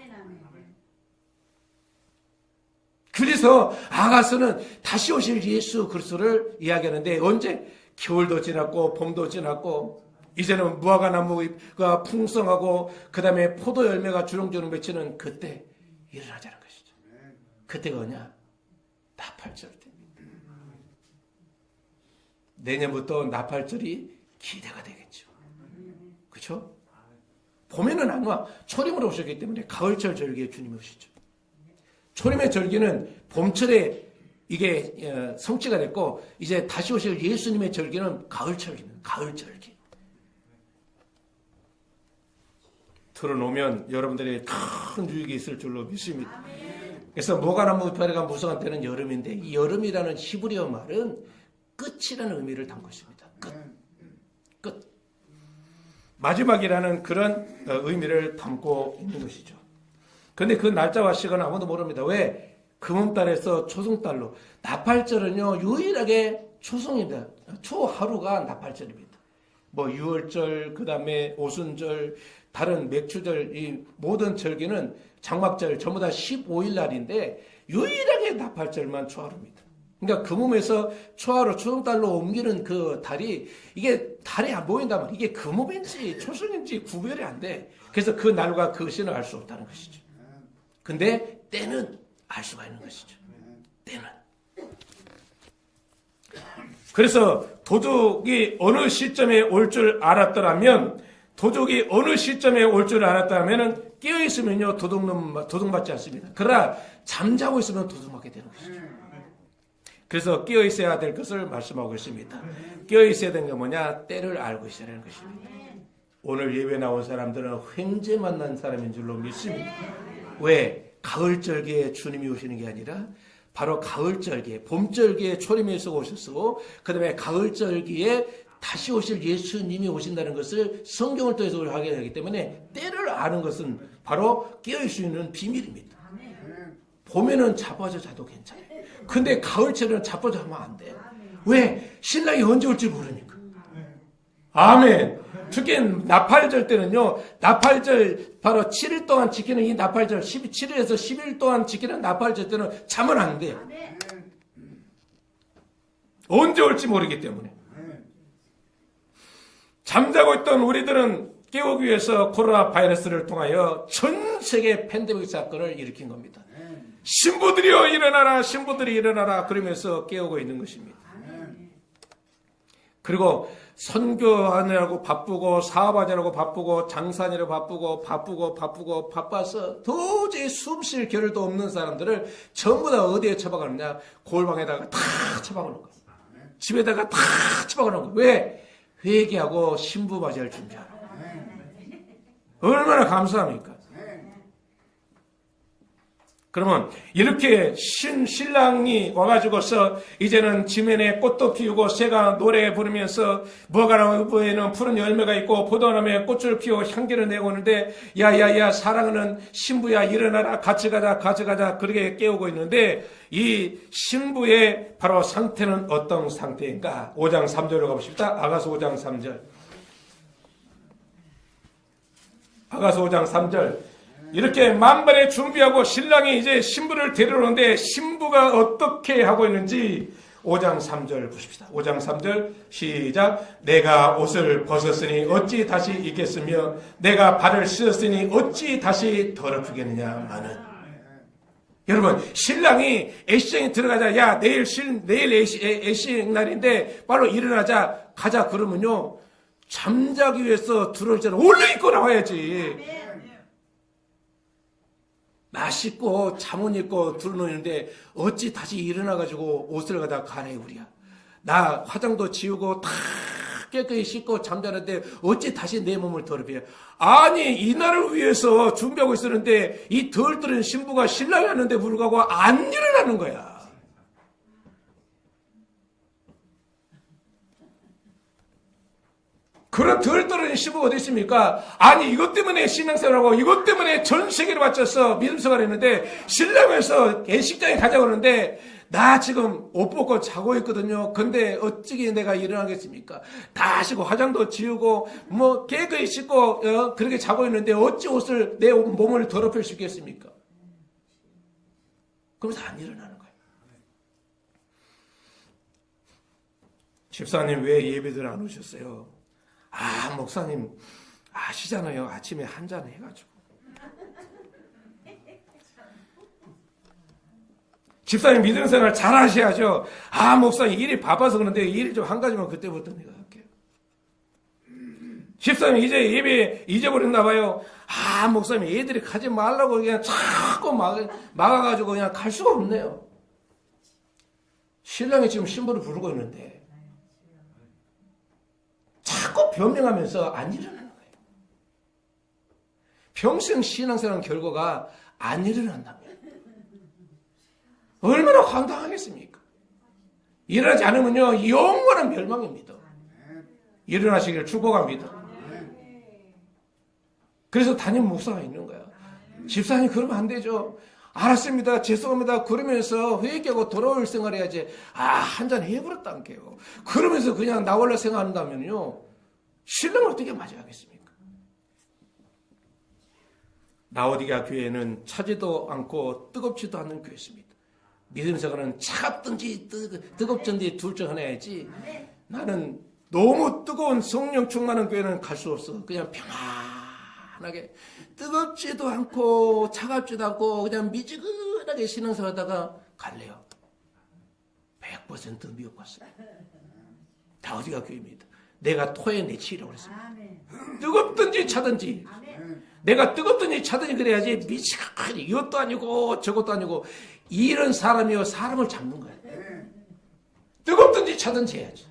그래서 아가서는 다시 오실 예수 그리스도를 이야기하는데 언제? 겨울도 지났고 봄도 지났고 이제는 무화과나무가 풍성하고 그 다음에 포도 열매가 주렁주렁 맺히는 그때 일어나자는 것이죠. 그때가 뭐냐? 나팔절 때입니다. 내년부터 나팔절이 기대가 되겠죠. 그렇죠? 봄에는 안 와. 초림으로 오셨기 때문에 가을절 절기에 주님이 오시죠. 초림의 절기는 봄철에 이게 성취가 됐고 이제 다시 오실 예수님의 절기는 가을절기입니다. 가을절기. 들어놓으면 여러분들이 큰 유익이 있을 줄로 믿습니다. 그래서 무화과나무 이파리가 무성한 때는 여름인데 이 여름이라는 히브리어 말은 끝이라는 의미를 담고 있습니다. 끝. 마지막이라는 그런 의미를 담고 있는 것이죠. 그런데 그 날짜와 시간은 아무도 모릅니다. 왜? 금음달에서 초승달로. 나팔절은요 유일하게 초승입니다. 초하루가 나팔절입니다. 뭐 유월절, 그 다음에 오순절, 다른 맥추절, 이 모든 절기는 장막절 전부 다 15일 날인데 유일하게 나팔절만 초하루입니다. 그러니까 금음에서 초하루, 초승달로 옮기는 그 달이 이게 달이 안 보인단 말이에요. 이게 금음인지 초승인지 구별이 안 돼. 그래서 그 날과 그 시는 알 수 없다는 것이죠. 근데 때는 알 수가 있는 것이죠. 때는. 그래서 도둑이 어느 시점에 올 줄 알았더라면 깨어있으면요 도둑맞지 않습니다. 그러나 잠자고 있으면 도둑맞게 되는 것이죠. 그래서 깨어있어야 될 것을 말씀하고 있습니다. 깨어있어야 되는 게 뭐냐? 때를 알고 있어야 하는 것입니다. 오늘 예배 나온 사람들은 횡재 만난 사람인 줄로 믿습니다. 왜? 가을절기에 주님이 오시는 게 아니라 바로 가을절기에, 봄절기에 초림에서 오셨고 그 다음에 가을절기에 다시 오실 예수님이 오신다는 것을 성경을 통해서 우리가 하게 되기 때문에 때를 아는 것은 바로 깨어있을 수 있는 비밀입니다. 봄에는 자빠져 자도 괜찮아요. 근데 가을철에는 자빠져 하면 안 돼. 왜? 신랑이 언제 올지 모르니까. 아멘. 특히 나팔절 때는요, 나팔절 바로 7일 동안 지키는 이 나팔절, 7일에서 10일 동안 지키는 나팔절 때는 자면 안 돼요. 언제 올지 모르기 때문에. 잠자고 있던 우리들은 깨우기 위해서 코로나 바이러스를 통하여 전 세계 팬데믹 사건을 일으킨 겁니다. 신부들이여 일어나라, 신부들이 일어나라 그러면서 깨우고 있는 것입니다. 그리고 선교하느라고 바쁘고 사업하느라고 바쁘고 장사하느라고 바쁘고 바빠서 도저히 숨 쉴 겨를도 없는 사람들을 전부 다 어디에 처박아놓냐? 골방에다가 다 처박아놓은 거예요. 집에다가 다 처박아놓은 거예요. 왜? 회개하고 신부 맞이할 준비하라고. 얼마나 감사합니까? 그러면 이렇게 신랑이 와가지고서 이제는 지면에 꽃도 피우고 새가 노래 부르면서 무화과나무에는 푸른 열매가 있고 포도나무에 꽃을 피우고 향기를 내고 오는데 야야야 사랑하는 신부야 일어나라 같이 가자 그렇게 깨우고 있는데 이 신부의 바로 상태는 어떤 상태인가? 5장 3절로 가보십시다. 아가서 5장 3절. 아가서 5장 3절. 이렇게 만반에 준비하고 신랑이 이제 신부를 데려오는데 신부가 어떻게 하고 있는지 5장 3절 보십시다. 5장 3절 시작. 내가 옷을 벗었으니 어찌 다시 입겠으며 내가 발을 씻었으니 어찌 다시 더럽히겠느냐 마는. 여러분 신랑이 애시장에 들어가자. 야 내일 애시장 날인데 바로 일어나자 가자 그러면요 잠자기 위해서 들어올 때는 얼른 입고 나와야지. 나 씻고 잠옷 입고 들어놓는데 어찌 다시 일어나가지고 옷을 갖다 갈아입으랴. 나 화장도 지우고 다 깨끗이 씻고 잠자는데 어찌 다시 내 몸을 더럽혀. 아니 이날을 위해서 준비하고 있었는데 이 덜덜한 신부가 신랑이 왔는데 불구하고 안 일어나는 거야. 그런 덜덜한 신부가 어디 있습니까? 아니 이것 때문에 신앙생활하고 이것 때문에 전 세계를 바쳤어 믿음생활을 했는데 신랑에서 예식장에 가자고 그러는데 나 지금 옷 벗고 자고 있거든요. 근데 어찌게 내가 일어나겠습니까? 다 하시고 화장도 지우고 뭐 깨끗이 씻고 그렇게 자고 있는데 어찌 옷을 내 몸을 더럽힐 수 있겠습니까? 그러면서 안 일어나는 거예요. 집사님 왜 예배들 안 오셨어요? 아 목사님 아시잖아요. 아침에 한 잔 해가지고. 집사님 믿음생활 잘 하셔야죠. 아 목사님 일이 바빠서 그런데 일 좀 한 가지만 그때부터 내가 할게요. 집사님 이제 예배 잊어버렸나 봐요. 아 목사님 애들이 가지 말라고 그냥 자꾸 막아가지고 그냥 갈 수가 없네요. 신랑이 지금 신부를 부르고 있는데 자꾸 변명하면서 안 일어나는 거예요. 평생 신앙생활 결과가 안 일어난다면 얼마나 황당하겠습니까? 일어나지 않으면요 영원한 멸망입니다. 일어나시기를 축복합니다. 그래서 담임 목사가 있는 거야. 집사님 그러면 안 되죠. 알았습니다. 죄송합니다. 그러면서 회개하고 돌아올 생활 해야지. 한잔 해버렸다니까요. 그러면서 그냥 나 원래 생각한다면요. 신랑을 어떻게 맞이하겠습니까? 라오디게아 교회는 차지도 않고 뜨겁지도 않는 교회였습니다. 믿음생활은 차갑든지 뜨겁든지 둘 중 하나야지. 나는 너무 뜨거운 성령 충만한 교회는 갈 수 없어. 그냥 평안하게 뜨겁지도 않고 차갑지도 않고 그냥 미지근하게 신앙생활 하다가 갈래요. 100% 미국 갔어요. 라오디게아 교회입니다. 내가 토해내치라고 그랬습니다. 뜨겁든지 차든지 내가 뜨겁든지 차든지 그래야지 미치겠니 이것도 아니고 저것도 아니고 이런 사람이요 사람을 잡는 거야. 뜨겁든지 차든지 해야지.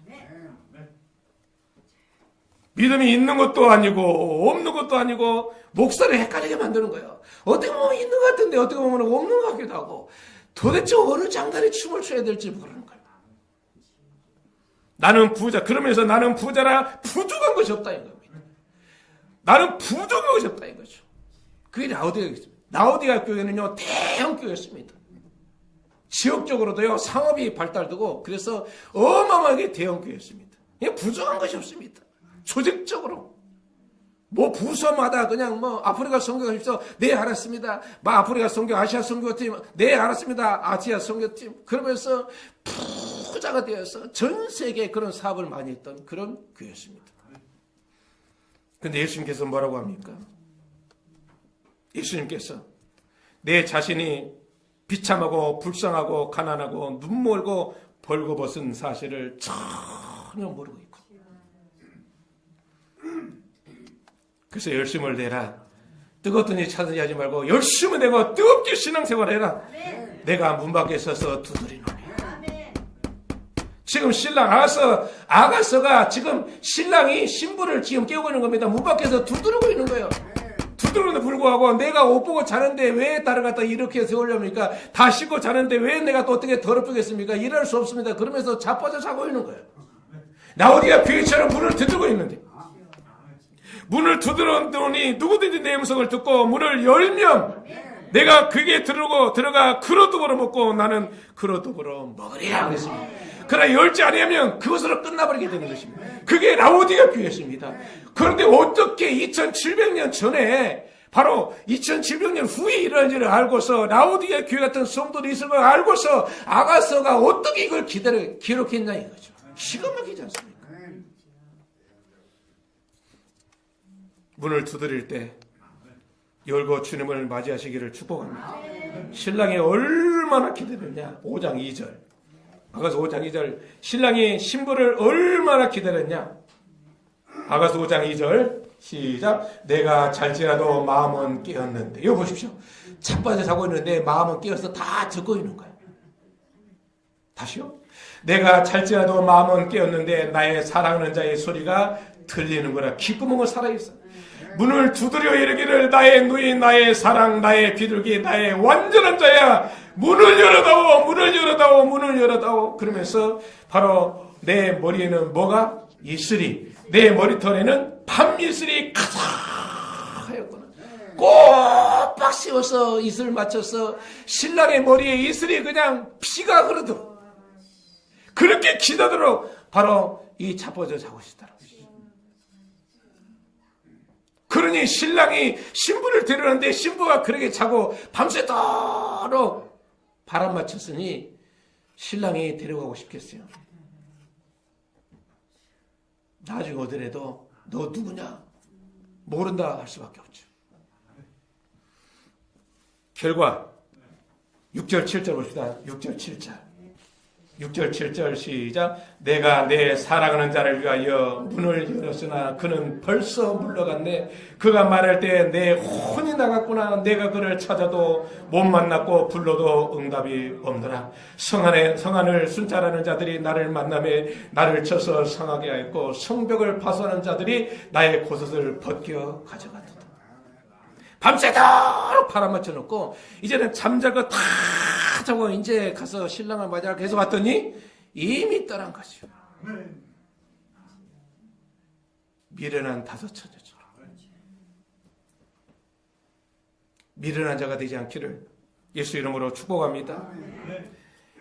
믿음이 있는 것도 아니고 없는 것도 아니고 목사를 헷갈리게 만드는 거예요. 어떻게 보면 있는 것 같은데 어떻게 보면 없는 것 같기도 하고 도대체 어느 장단에 춤을 춰야 될지 모르는 거예요. 나는 부자 그러면서 나는 부자라 부족한 것이 없다 이 겁니다. 나는 부족한 것이 없다 이거죠. 그게 라오디게아였습니다. 라오디게아 교회는요 대형 교회였습니다. 지역적으로도요 상업이 발달되고 그래서 어마어마하게 대형 교회였습니다. 부족한 것이 없습니다. 조직적으로 뭐 부서마다 그냥 뭐 아프리카 선교팀에서 네 알았습니다. 아프리카 선교 아시아 선교팀 네 알았습니다. 아시아 선교팀 그러면서 부자가 되어서 전 세계에 그런 사업을 많이 했던 그런 교회였습니다. 근데 예수님께서 뭐라고 합니까? 예수님께서 내 자신이 비참하고 불쌍하고 가난하고 눈멀고 벌거벗은 사실을 전혀 모르고 있고 그래서 열심을 내라. 뜨겁더니 차든지 하지 말고 열심히 내고 뜨겁게 신앙생활 해라. 내가 문 밖에 서서 두드리노니. 지금 신랑 아가서가 지금 신랑이 신부를 지금 깨우고 있는 겁니다. 문 밖에서 두드리고 있는 거예요. 두드리는데 불구하고 내가 옷 보고 자는데 왜 딸을 갖다 이렇게 세우려니까 다 씻고 자는데 왜 내가 또 어떻게 더럽히겠습니까? 일할 수 없습니다. 그러면서 자빠져 자고 있는 거예요. 라오디게아 교회처럼 문을 두드리고 있는데 문을 두드렸더니 누구든지 내 음성을 듣고 문을 열면 내가 그게 들어가 그릇두부로 먹고 나는 그릇두부로 먹으리라 그랬습니다. 그러나 열지 않으면 그것으로 끝나버리게 되는 것입니다. 그게 라오디게아 교회였습니다. 그런데 어떻게 2700년 전에 바로 2700년 후에 일어난지를 알고서 라오디게아 교회 같은 성도들이 있을 걸 알고서 아가서가 어떻게 이걸 기록했냐 이거죠. 기가 막히지 않습니까? 문을 두드릴 때 열고 주님을 맞이하시기를 축복합니다. 신랑이 얼마나 기다렸냐. 5장 2절 아가서 5장 2절 신랑이 신부를 얼마나 기다렸냐. 아가서 5장 2절 시작. 내가 잘지라도 마음은 깨었는데. 이거 보십시오. 자빠져 자고 있는데 마음은 깨어서 다 듣고 있는 거예요. 다시요. 내가 잘지라도 마음은 깨었는데 나의 사랑하는 자의 소리가 들리는 거라. 귓구멍은 살아있어. 문을 두드려 이르기를 나의 누이 나의 사랑 나의 비둘기 나의 완전한 자야. 문을 열어다오 문을 열어다오 문을 열어다오. 그러면서 바로 내 머리에는 뭐가 이슬이, 내 머리털에는 밤이슬이 가득하였구나. 꼭박 씌워서 이슬 맞춰서 신랑의 머리에 이슬이 그냥 피가 흐르도록 그렇게 기다도록 바로 이 자빠져 자고 있더라고요. 그러니 신랑이 신부를 데려오는데 신부가 그렇게 자고 밤새도록 바람 맞췄으니 신랑이 데려가고 싶겠어요. 나중에 오더라도 너 누구냐 모른다 할 수밖에 없죠. 결과 6절 7절 봅시다. 6절 7절 6절 7절 시작. 내가 내 사랑하는 자를 위하여 문을 열었으나 그는 벌써 물러갔네. 그가 말할 때 내 혼이 나갔구나. 내가 그를 찾아도 못 만났고 불러도 응답이 없더라. 성안을 순찰하는 자들이 나를 만나매 나를 쳐서 상하게 하였고 성벽을 파손하는 자들이 나의 겉옷을 벗겨 가져갔다. 밤새도록 바람 맞춰놓고 이제는 잠자고 다 자고 이제 가서 신랑을 맞아 계속 왔더니 이미 떠난 것이요. 미련한 다섯 처녀처럼 미련한 자가 되지 않기를 예수 이름으로 축복합니다.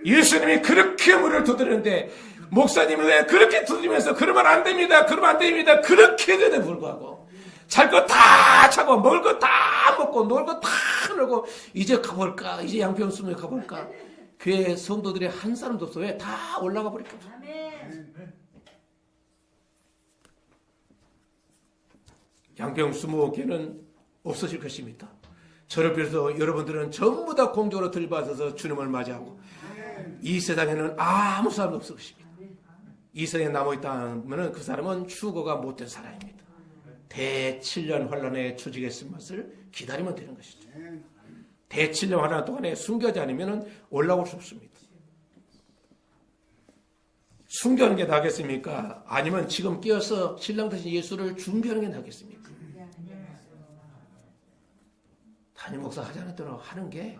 예수님이 그렇게 문을 두드리는데 목사님은 왜 그렇게 두드리면서 그러면 안 됩니다. 그러면 안 됩니다. 그렇게 되는데 불구하고 잘 거 다 차고 먹을 거 다 먹고 놀 거 다 놀고 이제 가볼까? 이제 양평수에 가볼까? 교회 성도들이 한 사람도 없어. 왜? 다 올라가 버릴까? 양평수목회는 없어질 것입니다. 저를 비롯해서 여러분들은 전부 다 공적으로 들받아서 주님을 맞이하고 이 세상에는 아무 사람도 없을 것입니다. 이 세상에 남아있다면 그 사람은 추구가 못된 사람입니다. 대7년 환란의 조직에 쓴 것을 기다리면 되는 것이죠. 대7년 환란 동안에 순교하지 않으면 올라올 수 없습니다. 순교하는 게 나겠습니까? 아니면 지금 깨어서 신랑 대신 예수를 준비하는 게 나겠습니까? 담임 목사 하지 않았더라도 하는 게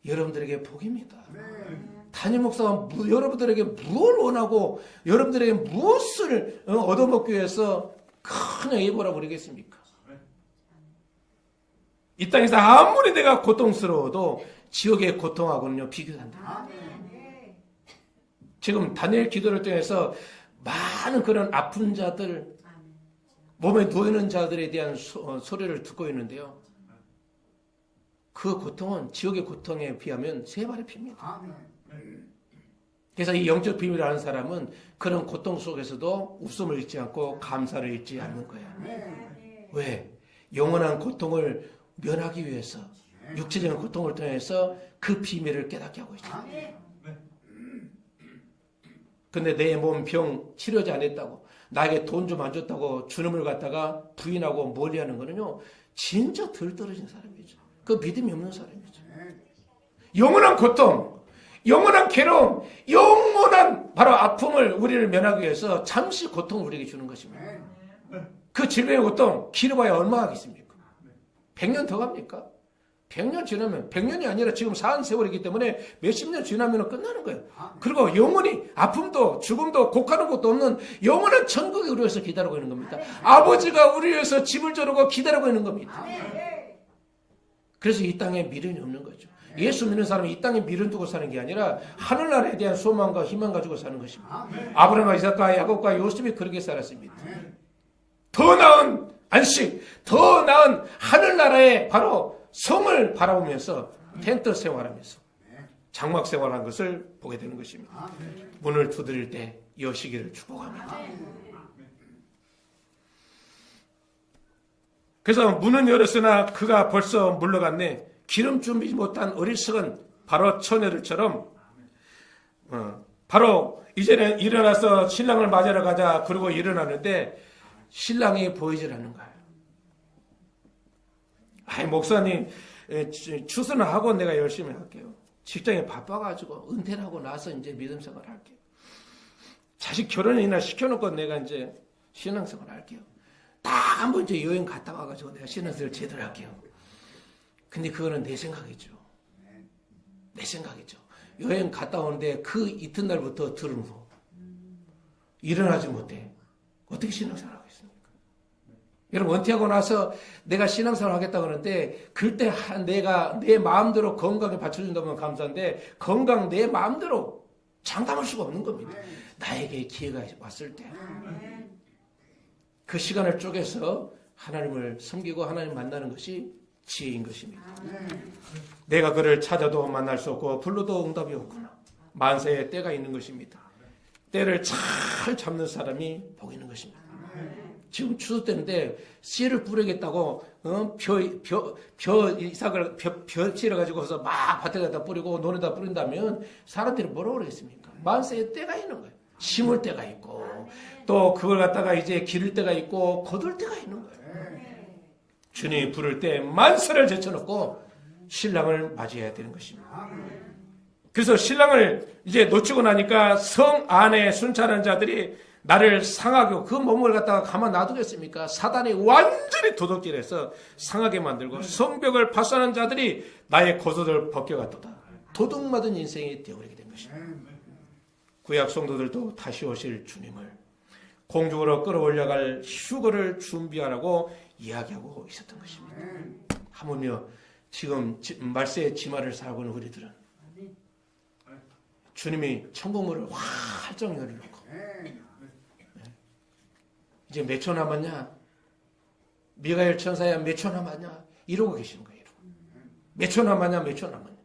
여러분들에게 복입니다. 담임 목사가 여러분들에게 무엇을 원하고 여러분들에게 무엇을 얻어먹기 위해서 큰 예보라고 그러겠습니까? 이 땅에서 아무리 내가 고통스러워도 지옥의 고통하고는요 비교도 안 됩니다. 지금 다니엘 기도를 통해서 많은 그런 아픈 자들, 몸에 누워있는 자들에 대한 소리를 듣고 있는데요. 그 고통은 지옥의 고통에 비하면 세 발의 피입니다. 그래서 이 영적 비밀을 아는 사람은 그런 고통 속에서도 웃음을 잃지 않고 감사를 잃지 않는 거야. 왜? 영원한 고통을 면하기 위해서 육체적인 고통을 통해서 그 비밀을 깨닫게 하고 있죠. 근데 내 몸 병 치료하지 않았다고 나에게 돈 좀 안 줬다고 주님을 갖다가 부인하고 멀리하는 거는요 진짜 덜 떨어진 사람이죠. 그 믿음이 없는 사람이죠. 영원한 고통, 영원한 괴로움, 영원한 바로 아픔을 우리를 면하기 위해서 잠시 고통을 우리에게 주는 것입니다. 그 질병의 고통 길어봐야 얼마 하겠습니까? 100년 더 갑니까? 100년 지나면 100년이 아니라 지금 사한 세월이기 때문에 몇십 년 지나면 끝나는 거예요. 그리고 영원히 아픔도 죽음도 곡하는 것도 없는 영원한 천국이 우리 위해서 기다리고 있는 겁니다. 아버지가 우리 위해서 집을 저르고 기다리고 있는 겁니다. 그래서 이 땅에 미련이 없는 거죠. 예수 믿는 사람이 이 땅에 미련 두고 사는 게 아니라 하늘나라에 대한 소망과 희망 가지고 사는 것입니다. 아브라함과 이삭과 야곱과 요셉이 그렇게 살았습니다. 더 나은 안식, 더 나은 하늘나라의 바로 성을 바라보면서 텐트 생활하면서 장막 생활한 것을 보게 되는 것입니다. 문을 두드릴 때 여시기를 축복합니다. 그래서 문은 열었으나 그가 벌써 물러갔네. 기름 준비지 못한 어리석은 바로 처녀들처럼 바로 이제는 일어나서 신랑을 맞으러 가자 그러고 일어나는데 신랑이 보이질 않는 거예요. 아이, 목사님, 추수는 하고 내가 열심히 할게요. 직장에 바빠가지고 은퇴를 하고 나서 이제 믿음 생활 할게요. 자식 결혼이나 시켜놓고 내가 이제 신앙생활 할게요. 딱 한 번 이제 여행 갔다 와가지고 내가 신앙생활 제대로 할게요. 근데 그거는 내 생각이죠. 내 생각이죠. 여행 갔다 오는데 그 이튿날부터 들은 후 일어나지 못해. 어떻게 신앙생활 하겠습니까? 여러분, 은퇴하고 나서 내가 신앙생활 하겠다 그러는데 그때 내가 내 마음대로 건강에 받쳐준다면 감사한데 건강 내 마음대로 장담할 수가 없는 겁니다. 나에게 기회가 왔을 때 그 시간을 쪼개서 하나님을 섬기고 하나님 만나는 것이 지혜인 것입니다. 내가 그를 찾아도 만날 수 없고 불러도 응답이 없구나. 만세의 때가 있는 것입니다. 때를 잘 잡는 사람이 복 있는 것입니다. 지금 추수 때인데 씨를 뿌리겠다고 벼치러 가지고 서 막 밭에 갖다 뿌리고 논에다 뿌린다면 사람들이 뭐라고 그러겠습니까? 만세의 때가 있는 거예요. 심을 때가 있고 또 그걸 갖다가 이제 기를 때가 있고 거둘 때가 있는 거예요. 주님이 부를 때 만세를 제쳐놓고 신랑을 맞이해야 되는 것입니다. 그래서 신랑을 이제 놓치고 나니까 성 안에 순찰하는 자들이 나를 상하게 그 몸을 갖다가 가만 놔두겠습니까? 사단이 완전히 도둑질해서 상하게 만들고 성벽을 파손하는 자들이 나의 겉옷을 벗겨갔도다. 도둑맞은 인생이 되어버리게 된 것입니다. 구약 성도들도 다시 오실 주님을 공중으로 끌어올려갈 휴거를 준비하라고 이야기하고 있었던 것입니다. 하물며 지금 말세의 지마를 살고 있는 우리들은 주님이 천국문을 활짝 열어놓고 이제 몇 초 남았냐? 미가엘 천사야 몇 초 남았냐? 이러고 계시는 거예요. 몇 초 남았냐? 몇 초 남았냐?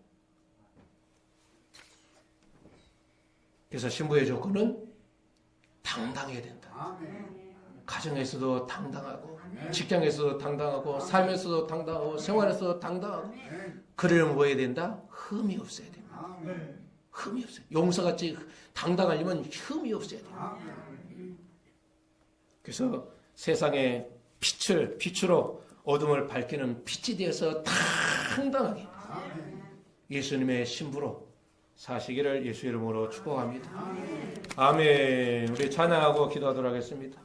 그래서 신부의 조건은 당당해야 된다. 가정에서도 당당하고 직장에서도 당당하고 삶에서도 당당하고 생활에서도 당당하고 그러려면 뭐 해야 된다? 흠이 없어야 됩니다. 흠이 없어요. 용서같이 당당하려면 흠이 없어야 됩니다. 그래서 세상의 빛으로 어둠을 밝히는 빛이 되어서 당당하게 예수님의 신부로 사시기를 예수 이름으로 축복합니다. 아멘. 우리 찬양하고 기도하도록 하겠습니다.